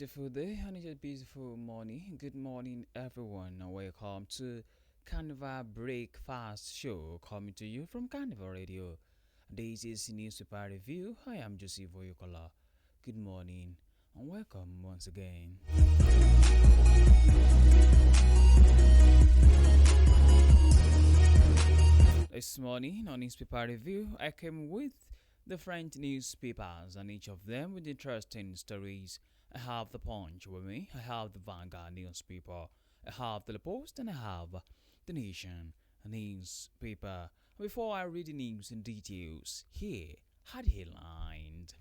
beautiful day and it's a beautiful morning. Good morning, everyone, and welcome to Carnival Breakfast Show coming to you from Carnival Radio. This is Newspaper Review. I am Joseph Oyokola. Good morning and welcome once again. This morning on Newspaper Review, I came with different newspapers and each of them with interesting stories. I have the Punch with me, I have the Vanguard newspaper, I have the Post, and I have the Nation newspaper. Before I read the news in details, here are the headlines.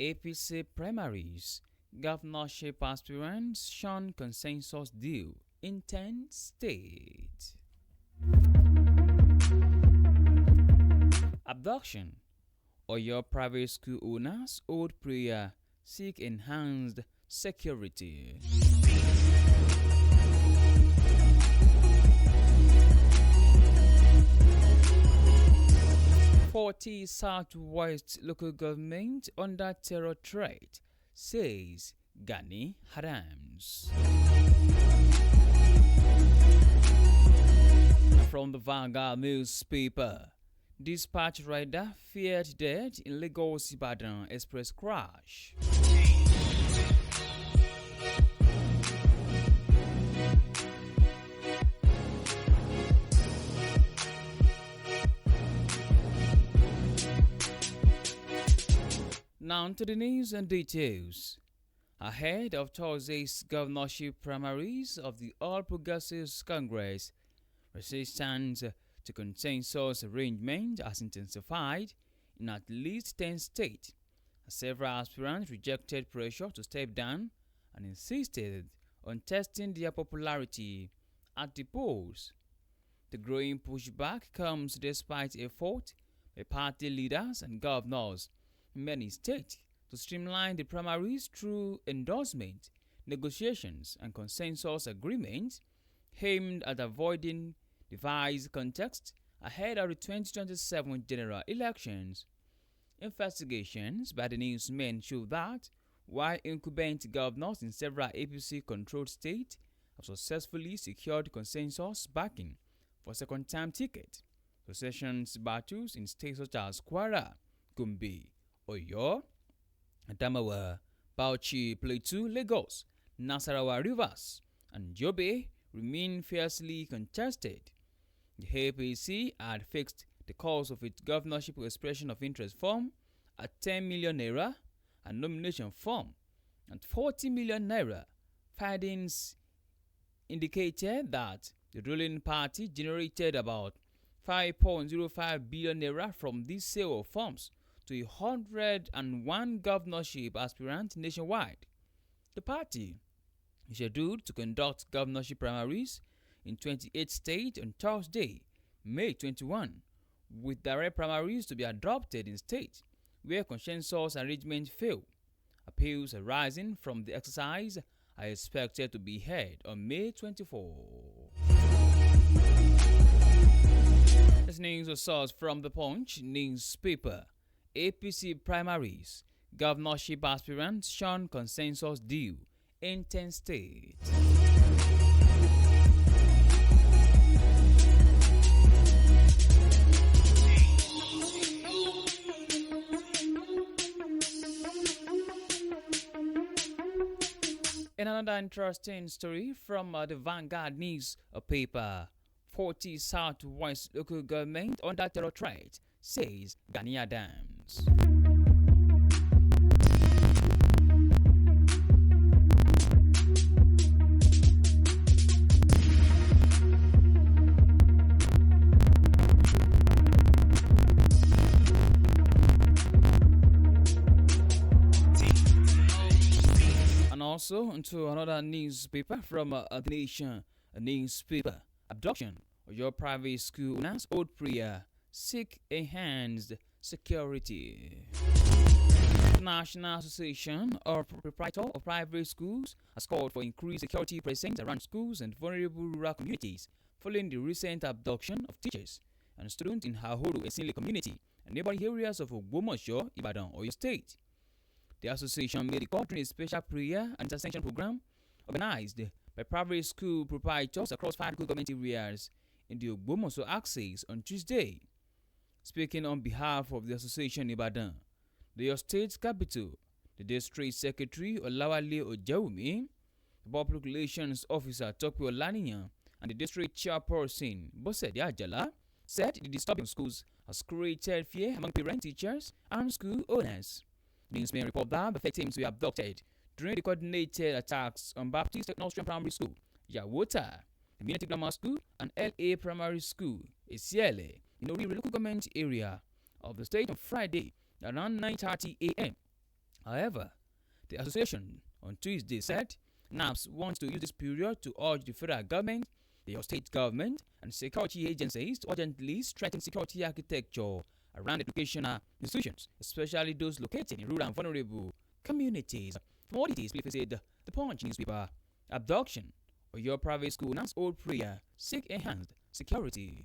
APC primaries, governorship aspirants shun consensus deal in 10 states. Abduction. Oyo private school owners hold prayer, seek enhanced security. "40 Southwest local government under terror threat," says Gani Adams. From the Vanguard newspaper, dispatch rider feared dead in Lagos Ibadan express crash. Now to the news and details. Ahead of Thursday's governorship primaries of the All Progressives Congress, resistance to consensus arrangement has intensified in at least 10 states, as several aspirants rejected pressure to step down and insisted on testing their popularity at the polls. The growing pushback comes despite efforts by party leaders and governors in many states to streamline the primaries through endorsement, negotiations, and consensus agreements aimed at avoiding devised context ahead of the 2027 general elections. Investigations by the newsmen show that while incumbent governors in several APC-controlled states have successfully secured consensus backing for second-term tickets, secession's battles in states such as Kwara, Gombe, Oyo, Adamawa, Bauchi, Plateau, Lagos, Nasarawa, Rivers, and Jobe remain fiercely contested. The APC had fixed the cost of its governorship expression of interest form at 10 million naira and nomination form at 40 million naira. Findings indicated that the ruling party generated about 5.05 billion naira from this sale of forms to 101 governorship aspirants nationwide. The party is scheduled to conduct governorship primaries in 28 states on Thursday, May 21, with direct primaries to be adopted in states where consensus arrangements fail. Appeals arising from the exercise are expected to be heard on May 24. This news was sourced from the Punch newspaper. APC primaries, governorship aspirants shun consensus deal in 10 states. In another interesting story from the Vanguard newspaper, 40 Southwest local government under terror threat, says Gani Adams. And also into another newspaper from the Nation newspaper. Abduction of your private school owners hold prayer, seek enhanced security. National Association of Proprietors of Private Schools has called for increased security presence around schools and vulnerable rural communities following the recent abduction of teachers and students in Ahoro Esinle community and neighboring areas of Ogbomoso, Ibadan, Oyo State. The association made the call during a special prayer and intercession program organized by private school proprietors across 5 local government areas in the Ogbomoso axis on Tuesday. Speaking on behalf of the association in Ibadan, the Oyo State capital, the district secretary Olawale Ojewumi, the public relations officer Tope Olaniyan, and the district chairperson Bosede Ajala said the disturbing schools has created fear among parents, teachers, and school owners. The newsman report that the victims were abducted during the coordinated attacks on Baptist Technological Primary School, Yawota, Community Grammar School, and LA Primary School, Esiele, in the local government area of the state on Friday around 9:30 a.m. However, the association on Tuesday said NAPS wants to use this period to urge the federal government, the state government, and security agencies to urgently strengthen security architecture around educational institutions, especially those located in rural and vulnerable communities. For more details, please visit the Punch newspaper. Abduction or your private school announced old prayer, seek enhanced security.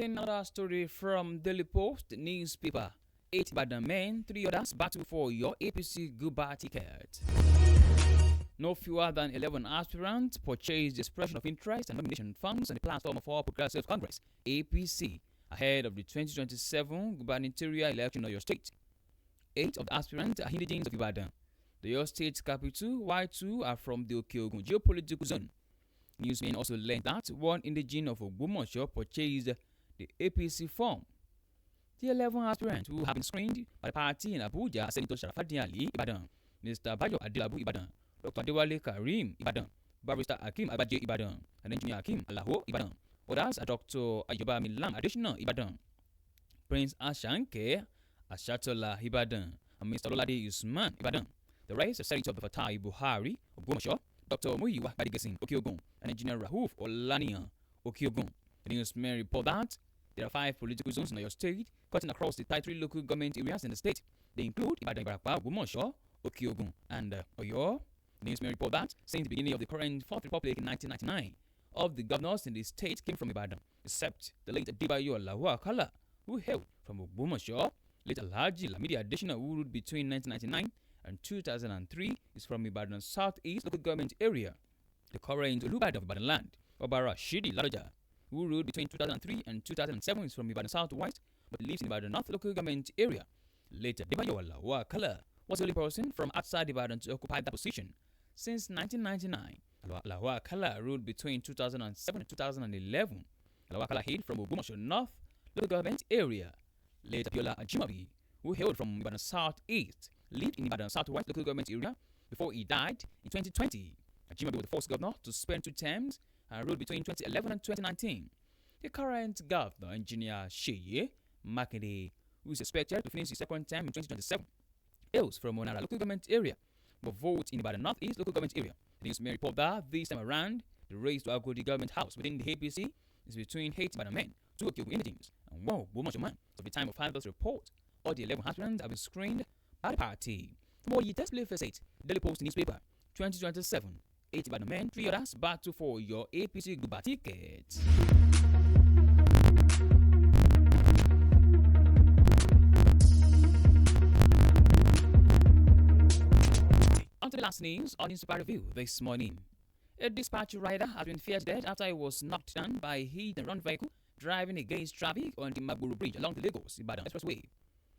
Another story from Daily Post newspaper. 8 Ibadan men, 3 others battle for your APC Guba ticket. No fewer than 11 aspirants purchased the expression of interest and nomination funds on the platform of All Progressive Congress (APC) ahead of the 2027 gubernatorial election of your state. 8 of the aspirants are indigents of Ibadan, the Oyo State capital, while 2 are from the Okeogun geopolitical zone. Newsmen also learned that one indigent of Ogbomoso purchased the APC form. The 11 aspirants who have been screened by the party in Abuja are Senator Sharafadin Ali, Ibadan, Mr. Bayo Adelabu, Ibadan, Dr. Adewale Karim, Ibadan, Barrister Hakim Abaje, Ibadan, and Engineer Hakim Alaho, Ibadan. Others are Dr. Ayoba Milam Additional, Ibadan, Prince Ashanke Ashatola, Ibadan, and Mr. Lolade Usman, Ibadan. The rest are Senator Fatai Buhari, Ogbomoso, Dr. Muyiwa Badigesin, Okeogun, and Engineer Rahuf Olaniyan, Okeogun. The newsman report that there are 5 political zones in Oyo State, cutting across the 3 local government areas in the state. They include Ibadan, Ibarapa, Ogbomoso, Okeogun, and Oyo. The newsman report that since the beginning of the current Fourth Republic in 1999, all of the governors in the state came from Ibadan, except the late Adebayo Alawo Akala, who hailed from Ogbomoso. Late Alhaji Lamidi Adesina, who ruled between 1999 and 2003, is from Ibadan Southeast local government area. The current Olubadan of Ibadan land, Obara Shidi Ladoja, who ruled between 2003 and 2007, is from Ibadan Southwest, but lives in Ibadan North local government area. Later, Adebayo Alawo Akala was the only person from outside Ibadan to occupy that position since 1999. Alawo Akala ruled between 2007 and 2011. Alawo Akala hailed from Ogbomoso North local government area. Later, Biola Ajimabi, who hailed from Ibadan Southeast, lived in Ibadan Southwest local government area before he died in 2020. Ajimabi was the first governor to spend 2 terms and ruled between 2011 and 2019. The current governor, Engineer Sheye Makinde, who is expected to finish his second term in 2027, hails from Onara local government area, but votes in Ibadan Northeast local government area. The newsman report that this time around, the race to outgo the government house within the APC is between 8 Ibadan men, 2 Okeogun indigents, and 1 Ogbomoso man. So, at the time of Harvest report, all the 11 aspirants have been screened by the party. For more details, please visit Daily Post newspaper 2027. 8 Ibadan men, 3 others battle for your APC Guba ticket. On to the last news on Newspaper Review this morning. A dispatch rider has been feared dead after he was knocked down by a hit-and-run vehicle driving against traffic on the Magboro Bridge along the Lagos-Ibadan Expressway.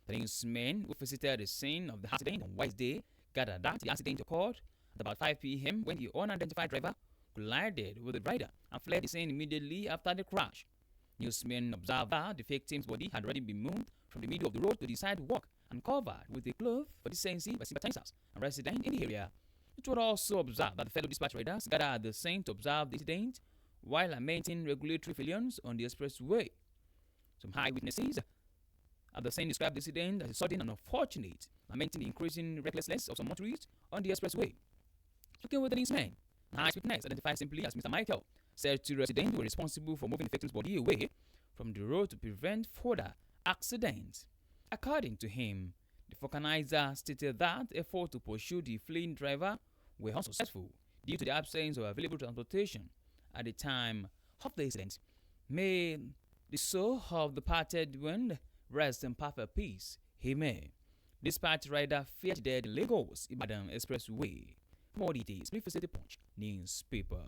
The newsmen who visited the scene of the accident on Wednesday gathered that the accident occurred at about 5 p.m. when the unidentified driver collided with the rider and fled the scene immediately after the crash. Newsmen observed that the victim's body had already been moved from the middle of the road to the sidewalk and covered with a cloth for decency by sympathizers and residents in the area. It was also observed that the fellow dispatch riders gathered at the scene to observe the incident while lamenting regulatory failures on the expressway. Some eyewitnesses at the scene described the incident as a sudden and unfortunate, lamenting the increasing recklessness of some motorists on the expressway. Speaking with the newsman, an eyewitness identified simply as Mr. Michael said 2 residents were responsible for moving the victim's body away from the road to prevent further accidents. According to him, the organizer stated that efforts to pursue the fleeing driver were unsuccessful due to the absence of available transportation at the time of the incident. May the soul of the departed one rest in perfect peace. Amen. This party rider feared dead in Lagos Ibadan Expressway. More details, please visit the Punch newspaper.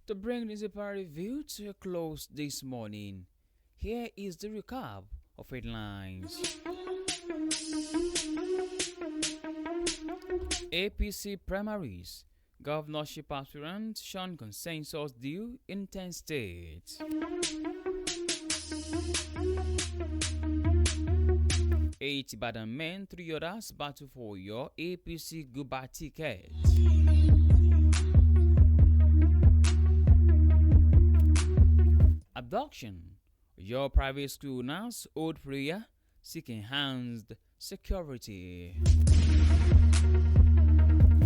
To bring this review to a close this morning, here is the recap of headlines. APC primaries, governorship aspirant shun consensus deal in 10 states. 8 Ibadan men, 3 others battle for your APC Guba ticket. Abduction. Your private school announced old prayer seeking enhanced security.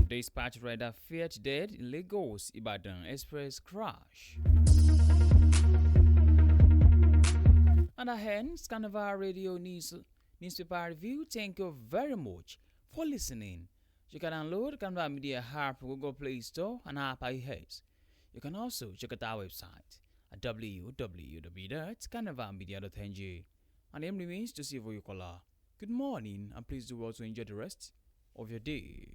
Dispatch rider feared dead in Lagos Ibadan Express crash. And hence Carnival Radio newspaper review. Thank you very much for listening. You can download Carnival Media app from Google Play Store and App iOS. You can also check out our website at www.carnivalmedia.ng. And the aim remains to see for your caller. Good morning, and please do well to enjoy the rest of your day.